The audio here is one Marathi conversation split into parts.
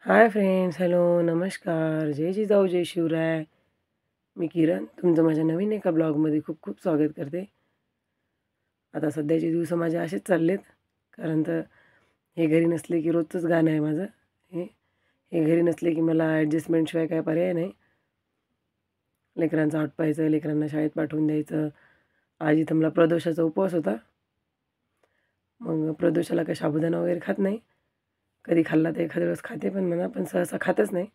हाय फ्रेंड्स, हॅलो, नमस्कार, जय जिजाऊ, जय शिवराय. मी किरण, तुमचं माझ्या नवीन एका ब्लॉगमध्ये खूप खूप स्वागत करते. आता सध्याचे दिवस माझे असेच चाललेत, कारण तर हे घरी नसले की रोजचंच गाणं आहे माझं. हे हे घरी नसले की मला ॲडजस्टमेंटशिवाय काय पर्याय नाही. लेकरांचं आटपायचं, लेकरांना शाळेत पाठवून द्यायचं. आज इथं मला प्रदोषाचा उपवास होता. मग प्रदोषाला काही साबुदाणा वगैरे खात नाही. कधी खाल्ला तर एखाद्या वेळेस खाते, पण सहसा खातच नाही.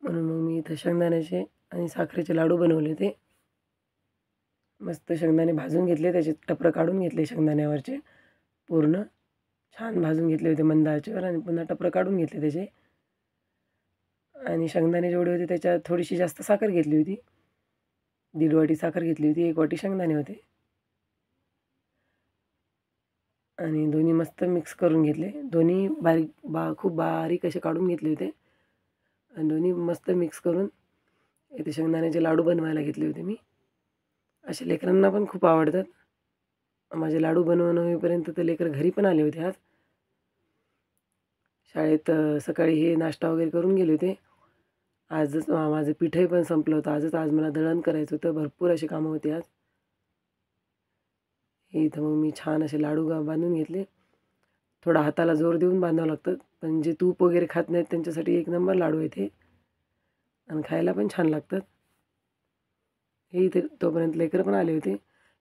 म्हणून मग मी इथं शेंगदाण्याचे आणि साखरेचे लाडू बनवले होते. मस्त शेंगदाणे भाजून घेतले, त्याचे टपरं काढून घेतले शेंगदाण्यावरचे पूर्ण. छान भाजून घेतले होते मंद आचेवर आणि पुन्हा टपरं काढून घेतले त्याचे. आणि शेंगदाणे जेवढे होते त्याच्यात थोडीशी जास्त साखर घेतली होती. 1.5 वाटी साखर घेतली होती, 1 वाटी शेंगदाणे होते. आणि दोन्ही मस्त मिक्स करून घेतले. दोन्ही खूप बारीक असे काढून घेतले होते. आणि दोन्ही मस्त मिक्स करून इथे शेंगदाण्याचे लाडू बनवायला घेतले होते मी. असे लेकरांना पण खूप आवडतात. माझे लाडू बनवून होईपर्यंत तर लेकरं घरी पण आले होते आज. शाळेत सकाळी हे नाश्ता वगैरे करून गेले होते. आजच माझं पीठही पण संपलं होतं. आज मला दळण करायचं होतं. भरपूर अशी कामं होती आज. हे इथं मग मी छान असे लाडू बांधून घेतले. थोडा हाताला जोर देऊन बांधावं लागतं. पण जे तूप वगैरे खात नाहीत त्यांच्यासाठी एक नंबर लाडू आहे ते. आणि खायला पण छान लागतात. हे इथे तोपर्यंत लेकरं पण आले होते.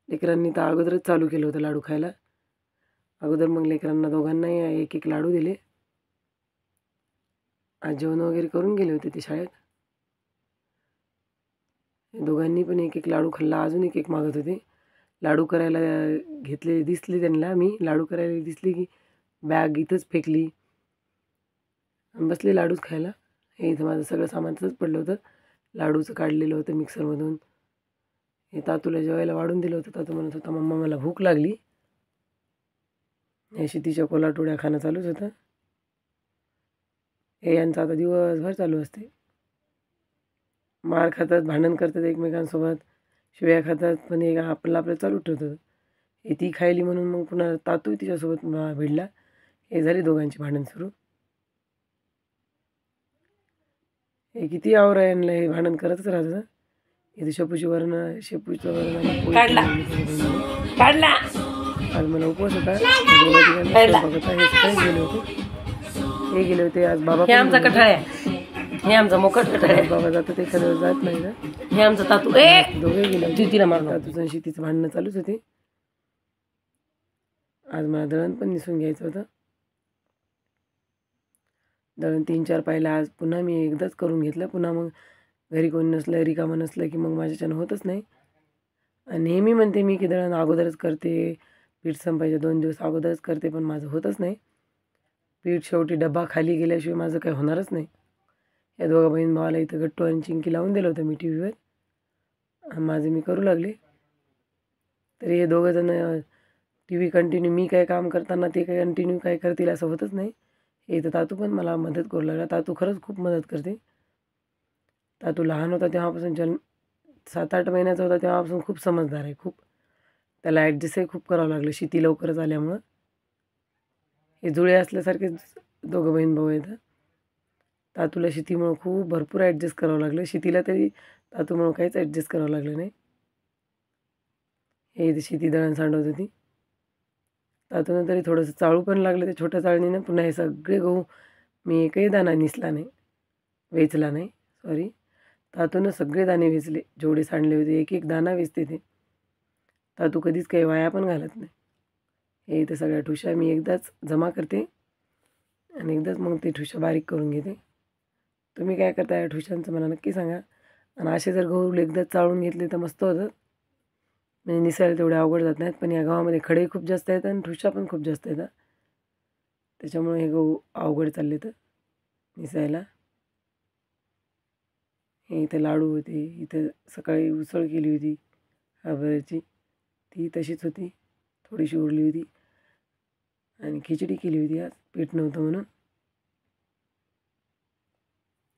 लेकरांनी तर अगोदरच चालू केलं होतं लाडू खायला. अगोदर मग लेकरांना दोघांनाही एक एक लाडू दिले. आज जेवण वगैरे करून गेले होते ते शाळेत. दोघांनी पण एक एक लाडू खाल्ला. अजून एक एक मागत होते. लाडू करायला दिसले त्यांना मी. लाडू करायला दिसले की बॅग इथंच फेकली आणि बसले लाडूच खायला. हे इथं माझं सगळं सामान तसंच पडलं होतं. लाडूचं काढलेलं होतं मिक्सरमधून. हे तातूला जेवायला वाढून दिलं होतं. तातू म्हणत होता, मम्मा मला भूक लागली. अशी तिच्या कोलाटोड्या खाणं चालूच होतं. हे यांचं आता दिवसभर चालू असते. मार खातात, भांडण करतात एकमेकांसोबत, शिव्या खातात, पण एक आपलं चालू ठेवतात. हे ती खायली म्हणून मग पुन्हा तातूही तिच्यासोबत भिडला. हे झाली दोघांची भांडण सुरू. हे किती आवरा यांना, हे भांडण करतच राहतं. इथे शेपूचं वरण आणि पोळी काढला. आज मला उपवास होता. हे सकाळीच गेले होते. हे गेले होते आज बाबा. हे आमचा कठाळ आहे. हे आमचा मोकट कठाळ आहे. बाबा जातात एखाद्या वेळेस जात नाही ना. हे आमचं तातू. दोघे गेले. तिला मार. तातूचं आणि शेतीचं भांडणं चालूच होते. आज मला दळण पण निसून घ्यायचं होतं. दळण 3-4 पाहिलं आज. पुन्हा मी एकदाच करून घेतलं. पुन्हा मग घरी कोणी नसलं, रिकामं नसलं की मग माझ्याच्यानं होतच नाही. आणि नेहमी म्हणते मी की दळण अगोदरच करते, पीठ संपायच्या 2 दिवस अगोदरच करते, पण माझं होतच नाही. पीठ शेवटी डब्बा खाली गेल्याशिवाय माझं काही होणारच नाही. या दोघा बहीण भावाला इथं गट्टू आणि चिंकी लावून दिलं होतं मी टी व्हीवर. माझं मी करू लागले. तरी हे दोघंजणं टी व्ही कंटिन्यू, मी काय काम करताना ते काय कंटिन्यू काय करतील असं होतच नाही. हे इथं तातू पण मला मदत करू लागला. तातू खरंच खूप मदत करते. तातू लहान होता तेव्हापासून 7-8 महिन्याचा होता तेव्हापासून खूप समजदार आहे खूप. त्याला ॲडजस्टही खूप करावं लागलं शेती लवकरच आल्यामुळं. हे जुळे असल्यासारखेच दोघं बहीण भाऊ आहेत. तातूला शेतीमुळं खूप भरपूर ॲडजस्ट करावं लागलं. शेतीला तरी तातूमुळं काहीच ॲडजस्ट करावं लागलं नाही. हे इथे शेती दळण सांडवत होती. तातूनं तरी थोडंसं चाळू पण लागलं ते छोट्या चाळणीनं. पुन्हा हे सगळे गहू मी एकही दाणा निसला नाही, वेचला नाही, सॉरी. तातूनं सगळे दाणे वेचले. जेवढे सांडले होते एक एक दाणा वेचते ते. तातू कधीच काही वाया पण घालत नाही. हे इथं सगळ्या ठुशा मी एकदाच जमा करते आणि एकदाच मग ते ठुशा बारीक करून घेते. तुम्ही काय करता या ठुशांचं मला नक्की सांगा. आणि असे जर गहू एकदाच चाळून घेतले तर मस्त होतं. म्हणजे निसायला तेवढे अवघड जात नाहीत. पण या गव्हामध्ये खडे खूप जास्त आहेत आणि ठुशा पण खूप जास्त आहेत. त्याच्यामुळे हे गहू अवघड चालले तर निसायला. हे इथं लाडू होते. इथं सकाळी उसळ केली होती हरभऱ्याची, ती तशीच होती, थोडीशी उरली होती. आणि खिचडी केली होती आज, पीठ नव्हतं म्हणून.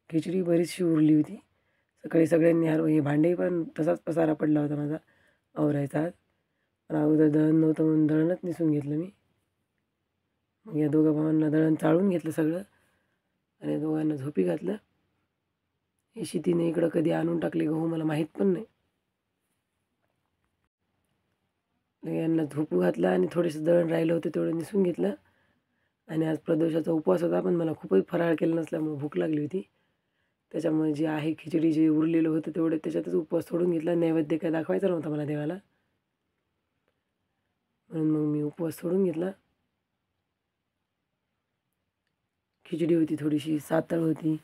खिचडी बरीचशी उरली होती. सकाळी सगळ्यांनी हे भांडे पण तसाच पसारा पडला होता माझा आवरायचा आज. पण अगोदर दळण नव्हतं म्हणून दळणच निसून घेतलं मी. मग या दोघा भावांना दळण चाळून घेतलं सगळं आणि दोघांना झोपी घातलं. हे शितीने इकडं कधी आणून टाकले गहू मला माहीत पण नाही. यांना झोपू घातलं आणि थोडेसे दळण राहिलं होतं तेवढं निसून घेतलं. आणि आज प्रदोषाचा उपवास होता, पण मला खूपच फराळ केला नसल्यामुळे भूक लागली होती. त्याच्यामुळे जे आहे खिचडी जे उरलेलं होतं तेवढे त्याच्यातच उपवास सोडून घेतला. नैवेद्य काय दाखवायचा नव्हता मला देवाला, म्हणून मग मी उपवास सोडून घेतला. खिचडी होती, थोडीशी सातळ होती.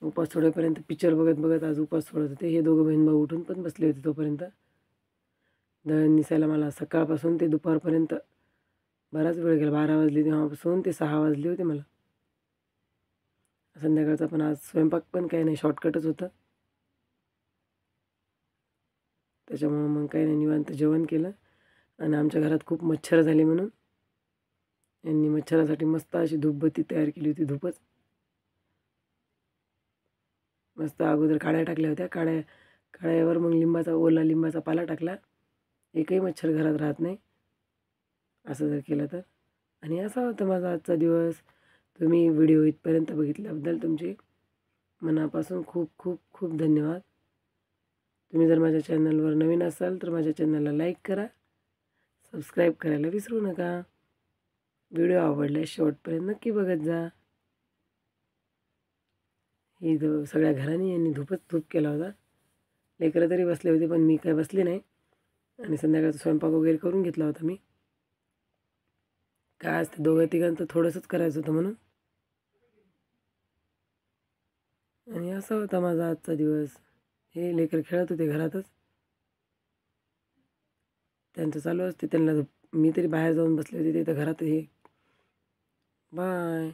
उपवास सोडेपर्यंत पिक्चर बघत बघत आज उपवास सोडत होते. हे दोघं बहीण भाऊ उठून पण बसले होते तोपर्यंत. दळण निसायला मला सकाळपासून ते दुपारपर्यंत बराच वेळ गेला. 12 वाजले तेव्हापासून ते 6 वाजले होते मला. संध्याकाळचा पण आज स्वयंपाक पण काही नाही, शॉर्टकटच होतं. त्याच्यामुळं मग काही नाही, निवांत जेवण केलं. आणि आमच्या घरात खूप मच्छर झाले म्हणून यांनी मच्छरासाठी मस्त अशी धूपबत्ती तयार केली होती. धूपच मस्त अगोदर काड्या टाकल्या होत्या. काड्यावर मग ओला लिंबाचा पाला टाकला. एकही मच्छर घरात राहत नाही असं जर केलं तर. आणि असा होता माझा आजचा दिवस. तुम्ही व्हिडिओ इथपर्यंत बघितल्याबद्दल तुमचे मनापासून खूप खूप खूप धन्यवाद. तुम्ही जर माझ्या चॅनलवर नवीन असाल तर माझ्या चॅनलला लाईक करा, सबस्क्राईब करायला विसरू नका. व्हिडिओ आवडल्यास शेवटपर्यंत नक्की बघत जा. ही सगळ्या घरांनी यांनी धूप केला होता. लेकरं तरी बसले होते, पण मी काय बसले नाही. आणि संध्याकाळचा स्वयंपाक वगैरे करून घेतला होता मी. काय असते दोघं तिघांचं थोडंसंच करायचं होतं म्हणून. आणि असा होता माझा आजचा दिवस. हे लेकर खेळत होते घरातच, त्यांचं चालू असते. त्यांना मी तरी बाहेर जाऊन बसले होते, ते तर घरात. हे बाय.